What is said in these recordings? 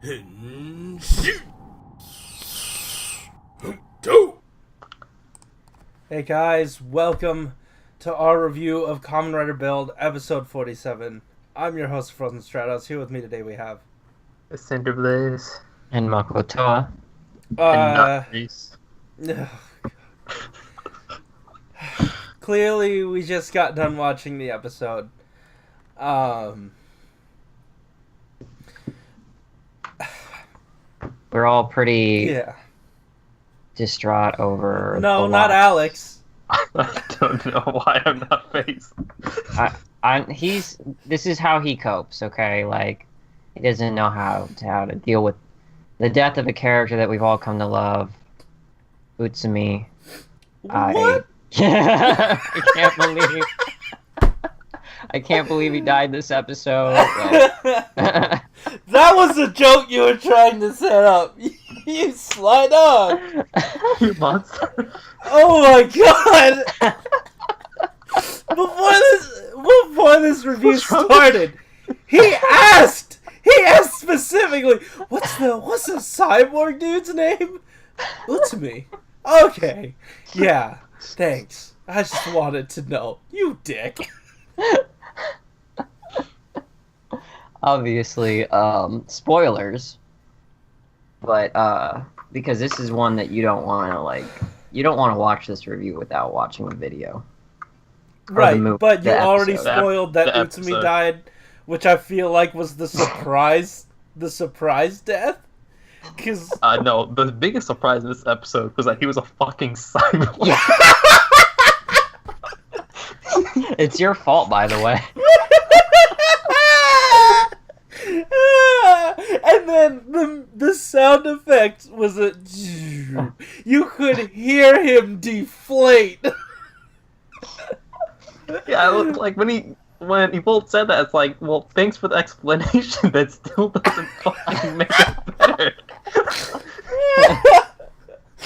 Hey guys, welcome to our review of Kamen Rider Build, episode 47. I'm your host, Frozen Stratos. Here with me today we have... Cinder Blaze. And Makotoa. And not Reese. Clearly, we just got done watching the episode. We're all pretty Yeah. distraught over. No, the not loss. Alex. I don't know why I'm not faced. This is how he copes. Okay, like he doesn't know how to deal with the death of a character that we've all come to love, Utsumi. What? I can't believe he died this episode. That was a joke you were trying to set up. You slide up. You monster. Oh my god! Before this review started, he asked specifically, what's the cyborg dude's name? Utsumi. Okay. Yeah. Thanks. I just wanted to know. You dick. Obviously, spoilers. But because this is one that you don't want to watch this review without watching the video. Right, the but you already episode. spoiled that The Utsumi episode. died, which I feel like was the surprise death. Cause No, the biggest surprise in this episode was that he was a fucking cyborg. Yeah. It's your fault, by the way. And then the sound effect was a... You could hear him deflate. Yeah, it looked like when he both said that, it's like, well, thanks for the explanation. That still doesn't fucking make it better.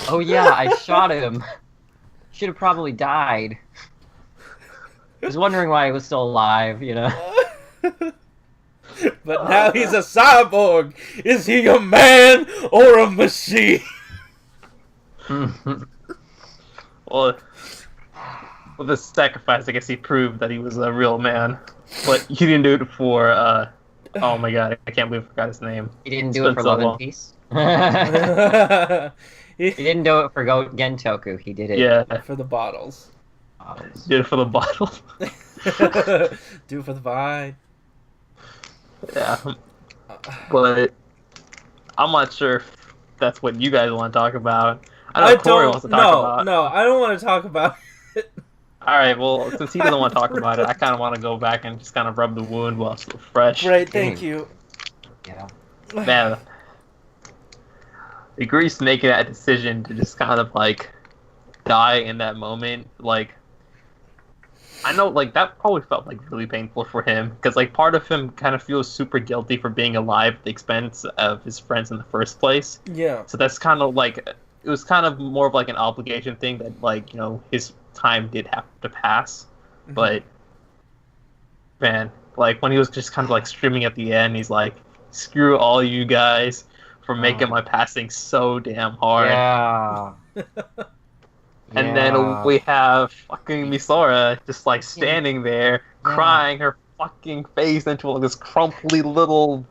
Oh yeah, I shot him. Should have probably died. I was wondering why he was still alive, you know. But now he's a cyborg. Is he a man or a machine? Well, with the sacrifice, I guess he proved that he was a real man. But he didn't do it for, oh my god, I can't believe I forgot his name. He didn't do it for so love long. and peace. He didn't do it for Gentoku. He did it Yeah, For the bottles. did it for the bottle. Do it for the vine. Yeah, but I'm not sure if that's what you guys want to talk about. I know Corey wants to talk about. No, I don't want to talk about it. All right, well, since he doesn't want to talk about it, I kind of want to go back and just kind of rub the wound while it's still fresh. Great, thank you. Yeah. Man, Grease making that decision to just kind of like die in that moment, like. I know, like, that probably felt, like, really painful for him, because, like, part of him kind of feels super guilty for being alive at the expense of his friends in the first place. Yeah. So that's kind of, like, it was kind of more of, like, an obligation thing that, like, you know, his time did have to pass. Mm-hmm. But, man, like, when he was just kind of, like, streaming at the end, he's like, screw all you guys for making my passing so damn hard. Yeah. And then we have fucking Misora just like standing there, crying her fucking face into like this crumply little.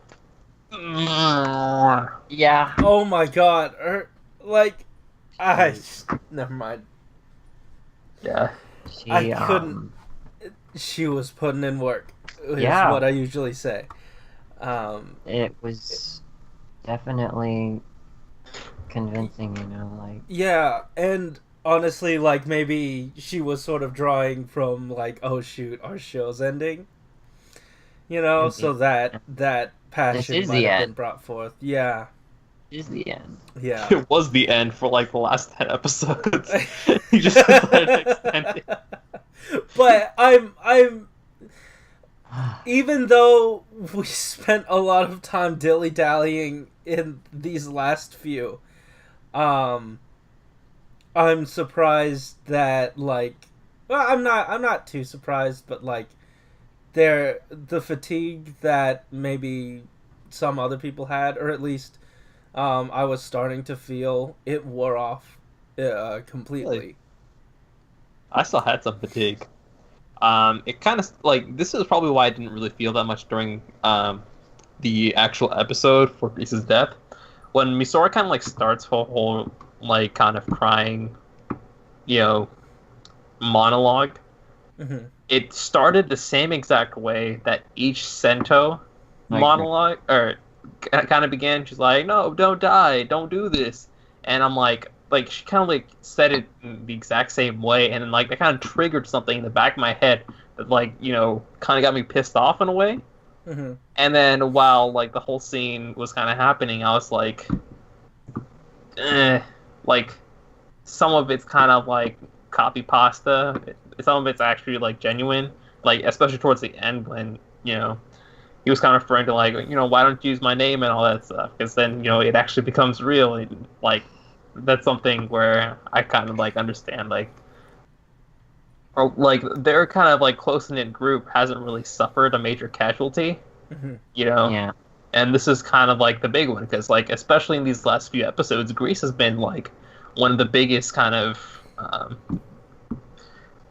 Yeah. Oh my god. Never mind. Yeah. I couldn't. She was putting in work. Is Yeah. what I usually say. It was definitely convincing, you know, like. Yeah, and honestly, like, maybe she was sort of drawing from, like, oh shoot, our show's ending. You know, so that passion is might the have been end. brought forth. Yeah. Is the end. Yeah. It was the end for like the last 10 episodes. He just decided to extend it. But I'm even though we spent a lot of time dilly-dallying in these last few, I'm surprised that, like, well, I'm not too surprised, but, like, the fatigue that maybe some other people had, or at least I was starting to feel it wore off completely. Really? I still had some fatigue. It kind of like this is probably why I didn't really feel that much during the actual episode for Grease's death. When Misora kind of like starts her whole like kind of crying, monologue. Mm-hmm. It started the same exact way that each Sento monologue or kind of began. She's like, "No, don't die, don't do this," and I'm like she kind of like said it in the exact same way, and then like that kind of triggered something in the back of my head that kind of got me pissed off in a way. Mm-hmm. And then while like the whole scene was kind of happening, I was like, like some of it's kind of like copy pasta. Some of it's actually like genuine, like especially towards the end when he was kind of referring to like why don't you use my name and all that stuff, because then it actually becomes real. And, like that's something where I kind of like understand or like their kind of like close knit group hasn't really suffered a major casualty, Yeah. And this is kind of like the big one because like especially in these last few episodes, Grease has been like one of the biggest kind of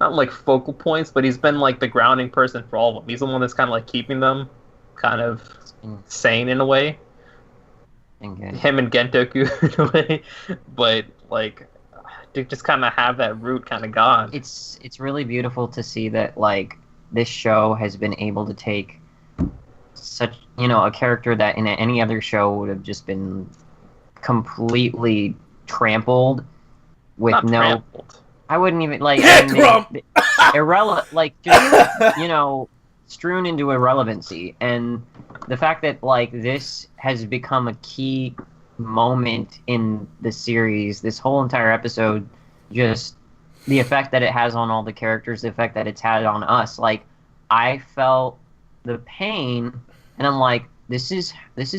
not like focal points, but he's been like the grounding person for all of them. He's the one that's kind of like keeping them kind of sane in a way. Okay. Him and Gentoku in a way, but like to just kind of have that root kind of gone. It's really beautiful to see that like this show has been able to take such a character that in any other show would have just been completely trampled with Not no trampled. I wouldn't even like irrelevant, like just strewn into irrelevancy. And the fact that like this has become a key moment in the series, this whole entire episode, just the effect that it has on all the characters, the effect that it's had on us. Like I felt the pain, and I'm like, this is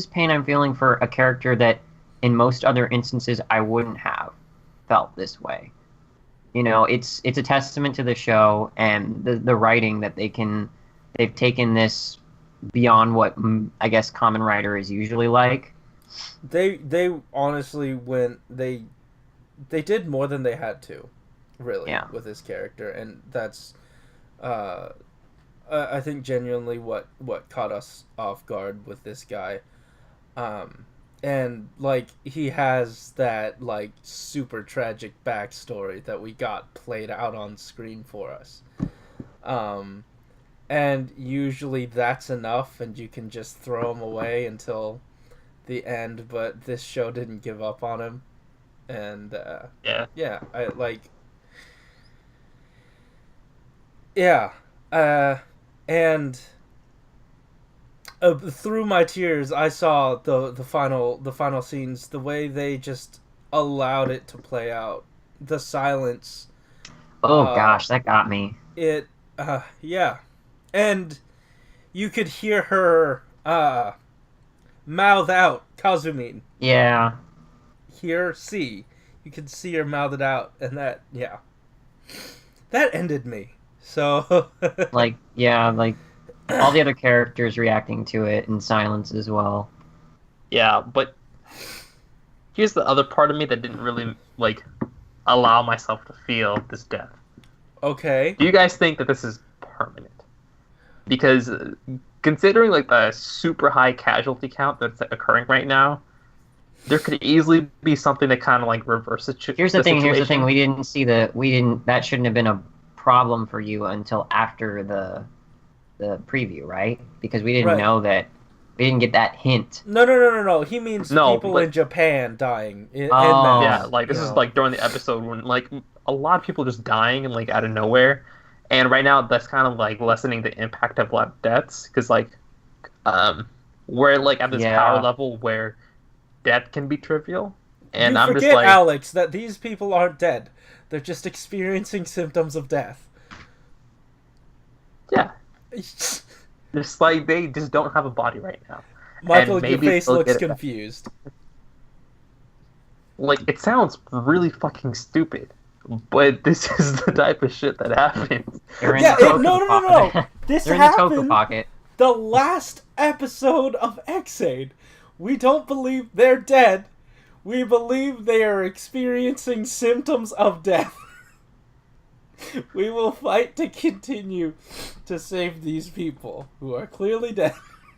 pain I'm feeling for a character that in most other instances I wouldn't have felt this way. It's a testament to the show and the writing that they've taken this beyond what I guess Kamen Rider is usually like. They honestly they did more than they had to, really, with this character, and that's I think genuinely what caught us off guard with this guy. And like he has that like super tragic backstory that we got played out on screen for us. And usually that's enough and you can just throw him away until the end, but this show didn't give up on him. And I like and through my tears, I saw the final scenes, the way they just allowed it to play out, the silence. Oh gosh, that got me. It, and you could hear her mouth out Kazumin. Yeah. You could see her mouth it out, and that ended me. So like all the other characters reacting to it in silence as well. Yeah, but here's the other part of me that didn't really like allow myself to feel this death. Okay. Do you guys think that this is permanent? Because considering like the super high casualty count that's occurring right now, there could easily be something that kind of like reverses the Here's the thing. That shouldn't have been a problem for you until after the preview, right? Because we didn't know that. We didn't get that hint. No. He means people in Japan dying. Yeah, like this is like during the episode when like a lot of people just dying and like out of nowhere, and right now that's kind of like lessening the impact of a lot of deaths because like we're like at this power level where death can be trivial, and I'm just like, Alex, that these people aren't dead; they're just experiencing symptoms of death. Yeah. It's like they just don't have a body right now. Michael, your face looks confused. Like, it sounds really fucking stupid, but this is the type of shit that happens. No. This They're in happened. the Toku pocket. the last episode of Xaid. We don't believe they're dead. We believe they are experiencing symptoms of death. We will fight to continue to save these people who are clearly dead.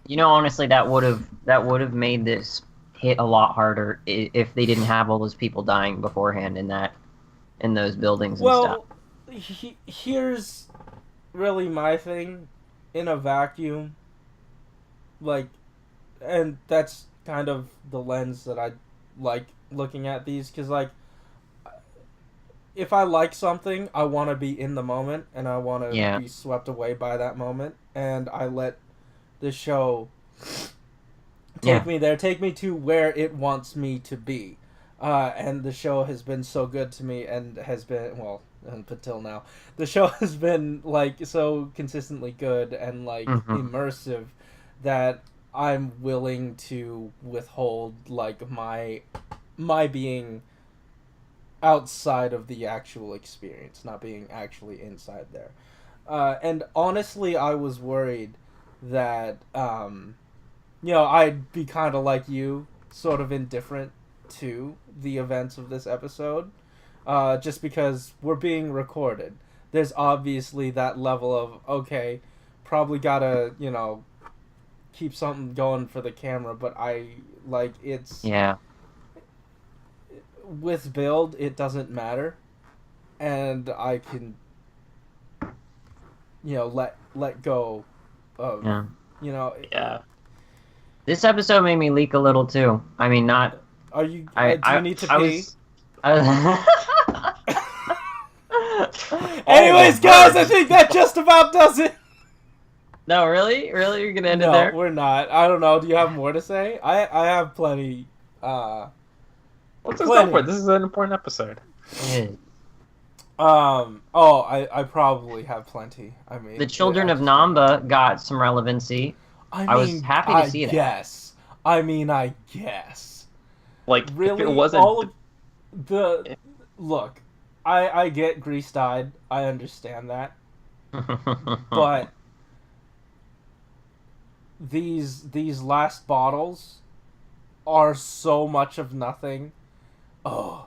You know, honestly, that would have made this hit a lot harder if they didn't have all those people dying beforehand in those buildings and stuff. Well, here's really my thing in a vacuum. Like, and that's kind of the lens that I like looking at these, because, like, if I like something, I want to be in the moment, and I want to be swept away by that moment, and I let the show take me there, take me to where it wants me to be. And the show has been so good to me, and has been, well, until now, the show has been, like, so consistently good and, like, immersive that I'm willing to withhold, like, my being outside of the actual experience, not being actually inside there. And honestly, I was worried that, I'd be kind of like you, sort of indifferent to the events of this episode, just because we're being recorded. There's obviously that level of, okay, probably gotta, keep something going for the camera, but it's... Yeah. With build, it doesn't matter, and I can, let go of, Yeah. This episode made me leak a little too. I mean, not. Are you? Do you need to pee? Anyways, guys, I think that just about does it. No, really, you're gonna end it No, there? we're not. I don't know. Do you have more to say? I have plenty. Let's just go for it. This is an important episode. I probably have plenty. I mean, the children of Namba got some relevancy. I was happy to see that. Yes. I guess. Like, really, if it wasn't... all of the... Look, I get Grease died. I understand that. But these last bottles are so much of nothing. Oh,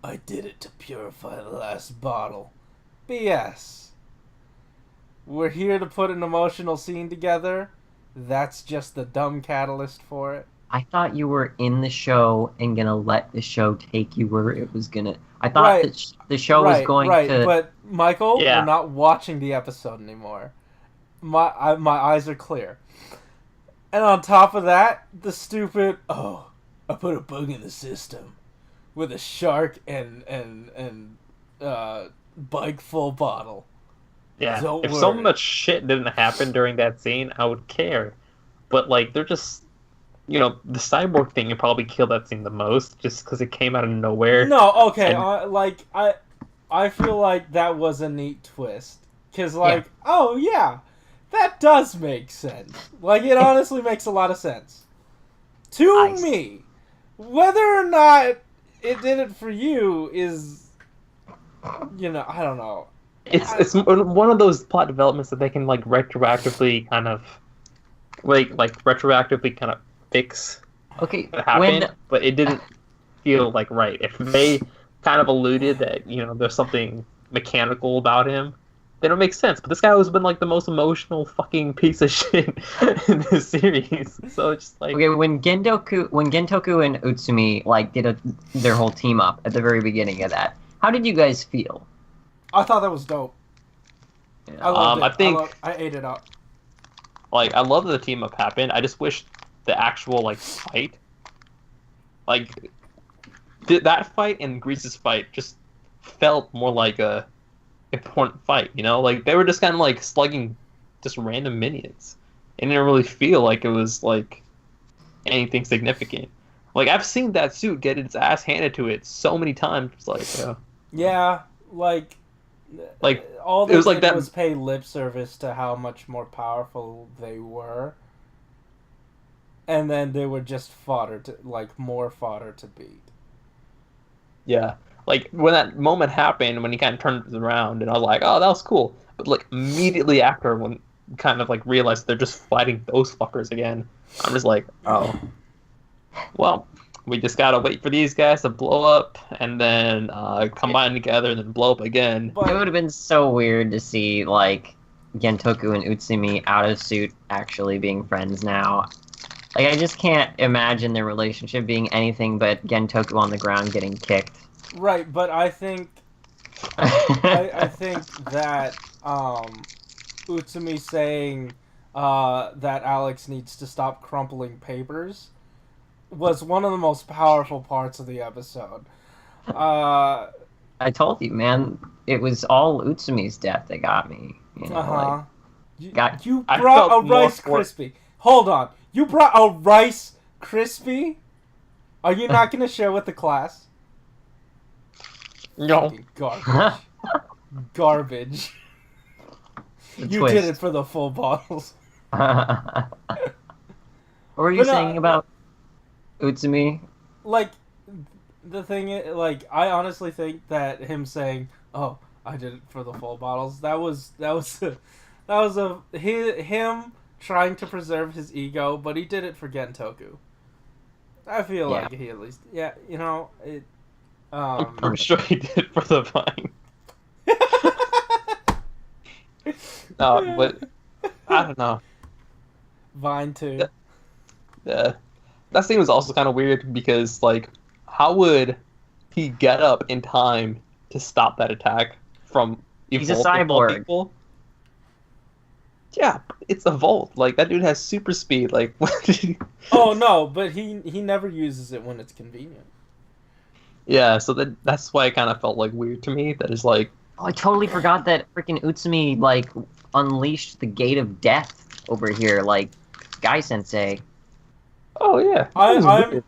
I did it to purify the last bottle. BS. We're here to put an emotional scene together. That's just the dumb catalyst for it. I thought you were in the show and gonna let the show take you where it was gonna... I thought that the show was going to... But, Michael, we're not watching the episode anymore. My eyes are clear. And on top of that, the stupid... Oh, I put a bug in the system. With a shark and bike full bottle. Yeah, Don't if worry. so much shit didn't happen during that scene, I would care. But, like, they're just... the cyborg thing would probably kill that scene the most, just because it came out of nowhere. No, okay, I feel like that was a neat twist. Because, oh, yeah, that does make sense. Like, it honestly makes a lot of sense. To me. Whether or not it did it for you is, I don't know. It's one of those plot developments that they can, like, retroactively kind of... retroactively kind of fix what happened, but it didn't feel like right. If they kind of alluded that, there's something mechanical about him, then it makes sense. But this guy has been, like, the most emotional fucking piece of shit in this series. So it's just like... Okay, when Gentoku and Utsumi, like, did their whole team up at the very beginning of that, how did you guys feel? I thought that was dope. Yeah. I loved it. I ate it up. Like, I love that the team up happened. I just wish the actual, like, fight, like, that fight and Grease's fight just felt more like a important fight, Like, they were just kind of, like, slugging just random minions. It didn't really feel like it was, like, anything significant. Like, I've seen that suit get its ass handed to it so many times. It's like, yeah, like all they did was pay lip service to how much more powerful they were, and then they were just more fodder to beat. Yeah, like, when that moment happened, when he kind of turned it around, and I was like, oh, that was cool. But, like, immediately after, when kind of like realize they're just fighting those fuckers again. I'm just like, oh, well, we just gotta wait for these guys to blow up and then combine together and then blow up again. It would have been so weird to see like Gentoku and Utsumi out of suit actually being friends now. Like, I just can't imagine their relationship being anything but Gentoku on the ground getting kicked. Right, but I think I think that Utsumi saying that Alex needs to stop crumpling papers was one of the most powerful parts of the episode. I told you, man, it was all Utsumi's death that got me. You know, you brought a Rice Krispie. Hold on. You brought a Rice Krispie? Are you not going to share with the class? No. Garbage. Garbage. You did it for the full bottles. What were you saying about Utsumi? Like, the thing is, like, I honestly think that him saying, "Oh, I did it for the full bottles," that was him trying to preserve his ego, but he did it for Gentoku. I feel like he at least, you know, it. I'm sure he did it for the vine. No, but I don't know. Vine too. That scene was also kind of weird because, like, how would he get up in time to stop that attack from He's a cyborg. People? Yeah, it's a Volt. Like, that dude has super speed. Like, what did he... Oh no, but he never uses it when it's convenient. Yeah, so that's why it kind of felt like weird to me. That is like, oh, I totally forgot that freaking Utsumi like unleashed the gate of death over here, like Guy Sensei. oh yeah,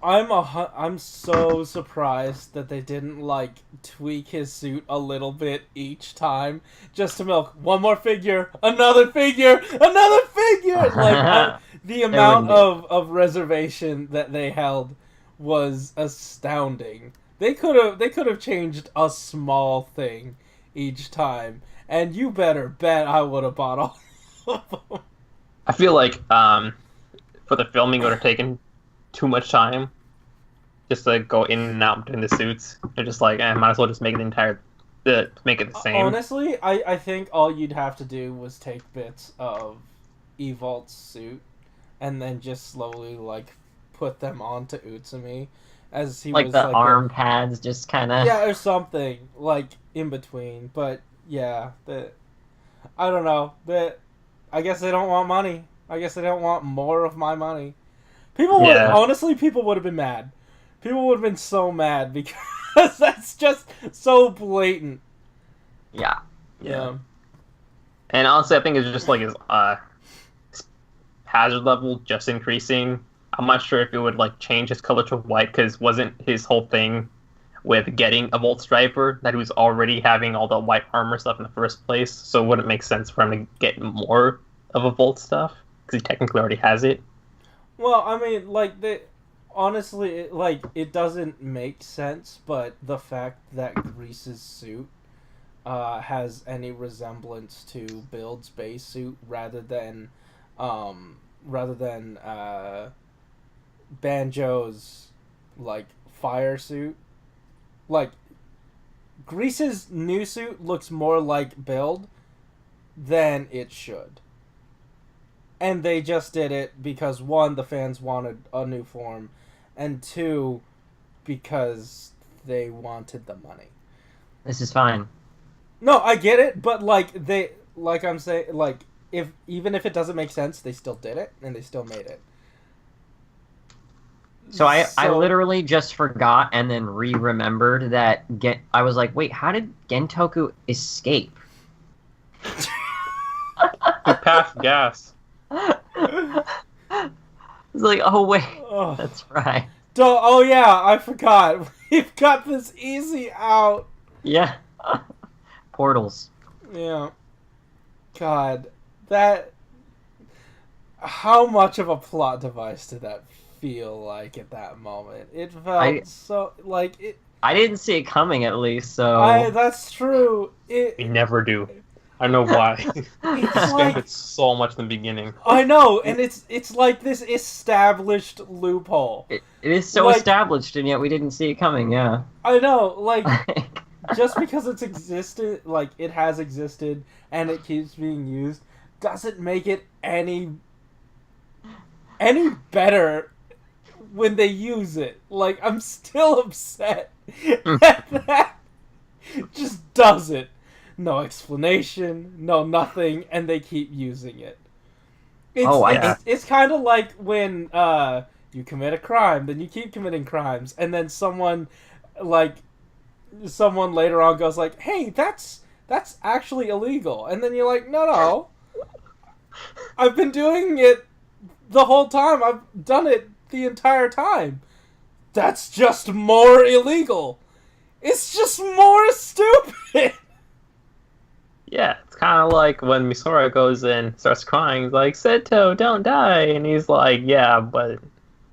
I'm so surprised that they didn't like tweak his suit a little bit each time just to milk one more figure, another figure, another figure. Like the amount of reservation that they held was astounding. They could have changed a small thing each time, and you better bet I would have bought all of them. I feel like for the filming it would have taken too much time just to go in and out between the suits. They're just like, might as well just make it make it the same. Honestly, I think all you'd have to do was take bits of Evolt's suit and then just slowly like put them onto Utsumi as he like was the like arm pads just kind of or something like in between. But yeah, I don't know. I guess they don't want money. I guess they don't want more of my money. People would have been mad. People would have been so mad because that's just so blatant. Yeah. And honestly, I think it's just like his hazard level just increasing. I'm not sure if it would like change his color to white, because wasn't his whole thing with getting a Volt Striper that he was already having all the white armor stuff in the first place, so it wouldn't make sense for him to get more of a Volt stuff because he technically already has it. Well, I mean, like, honestly, it doesn't make sense, but the fact that Grease's suit has any resemblance to Build's base suit rather than Banjo's, like, fire suit. Like, Grease's new suit looks more like Build than it should. And they just did it because, one, the fans wanted a new form, and two, because they wanted the money. This is fine. No, I get it, but I'm saying, like, even if it doesn't make sense, they still did it, and they still made it. So I literally just forgot and then re-remembered that I was like, wait, how did Gentoku escape? He passed gas. It's like, oh wait, that's right. Oh yeah, I forgot. We've got this easy out. Yeah. Portals. Yeah. God, how much of a plot device did that feel like at that moment? It felt so like it. I didn't see it coming, at least. So that's true. We never do. I know why. It's like, It's so much in the beginning. I know, and it's like this established loophole. It is so Like- established, and yet we didn't see it coming. Yeah. I know, like, just because it's existed, like, it has existed, and it keeps being used, doesn't make it any better when they use it. Like, I'm still upset at that. Just does it. No explanation, no nothing, and they keep using it. It's kind of like when you commit a crime, then you keep committing crimes, and then someone later on goes like, "Hey, that's actually illegal," and then you're like, "No, I've been doing it the whole time. I've done it the entire time. That's just more illegal. It's just more stupid." Yeah, it's kind of like when Misora goes in, starts crying, he's like, "Seto, don't die," and he's like, "Yeah, but."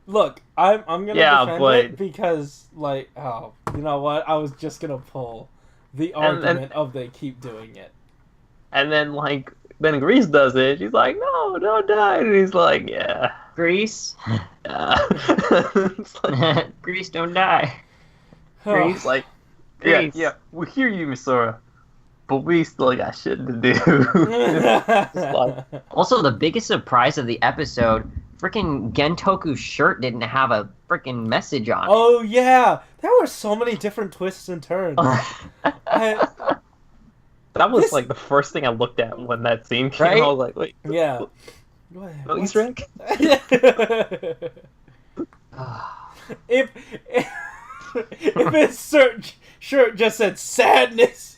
Look, I'm gonna defend it because, like, oh, you know what? I was just gonna pull the argument of they keep doing it. And then, like, then Grease does it. She's like, "No, don't die," and he's like, "Yeah." Grease. Yeah. It's like, Grease, don't die. Grease, like, Grease. yeah, we hear you, Misora, but we still got shit to do. It's like, Also, the biggest surprise of the episode, freaking Gentoku's shirt didn't have a freaking message on it. Oh yeah, there were so many different twists and turns. that was like the first thing I looked at when that scene came. Right? I was like, "Wait, Yeah. no Easter egg?" if his shirt just said sadness,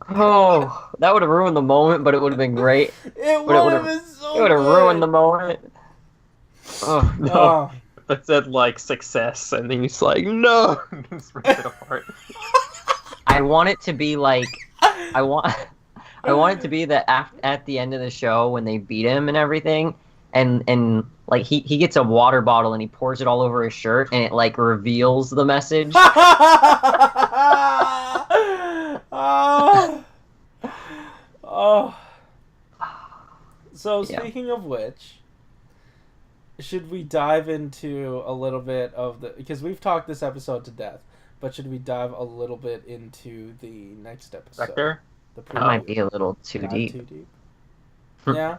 Oh, that would have ruined the moment, but it would have been great. it would have been so It would have good. ruined the moment. Oh, No, Oh. that said like success, and then he's like, "No," just ripped it apart. I want it to be like I want it to be that at the end of the show when they beat him and everything, and like he gets a water bottle and he pours it all over his shirt and it like reveals the message. Oh. So Yeah. speaking of which, should we dive into a little bit of because we've talked this episode to death, but should we dive a little bit into the next episode? Vector? The That might be a little too Not deep. Too deep. Yeah.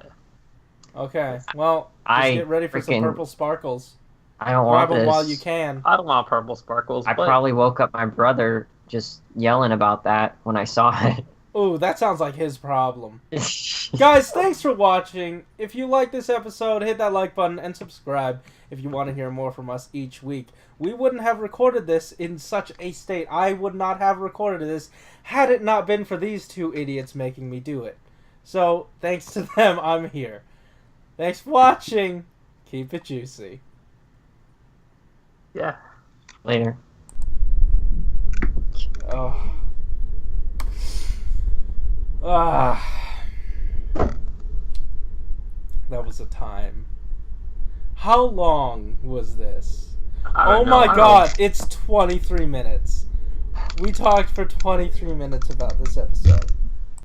Okay. Well, just I get ready for some freaking- purple sparkles. I don't Grab want them this. while you can. I don't want purple sparkles. I but probably woke up my brother just yelling about that when I saw it. Ooh, that sounds like his problem. Guys, thanks for watching. If you like this episode, hit that like button and subscribe if you want to hear more from us each week. We wouldn't have recorded this in such a state. I would not have recorded this had it not been for these two idiots making me do it. So, thanks to them, I'm here. Thanks for watching. Keep it juicy. Yeah. Later. Oh. Ah. That was a time. How long was this? I Oh don't know. my god, it's 23 minutes. We talked for 23 minutes about this episode.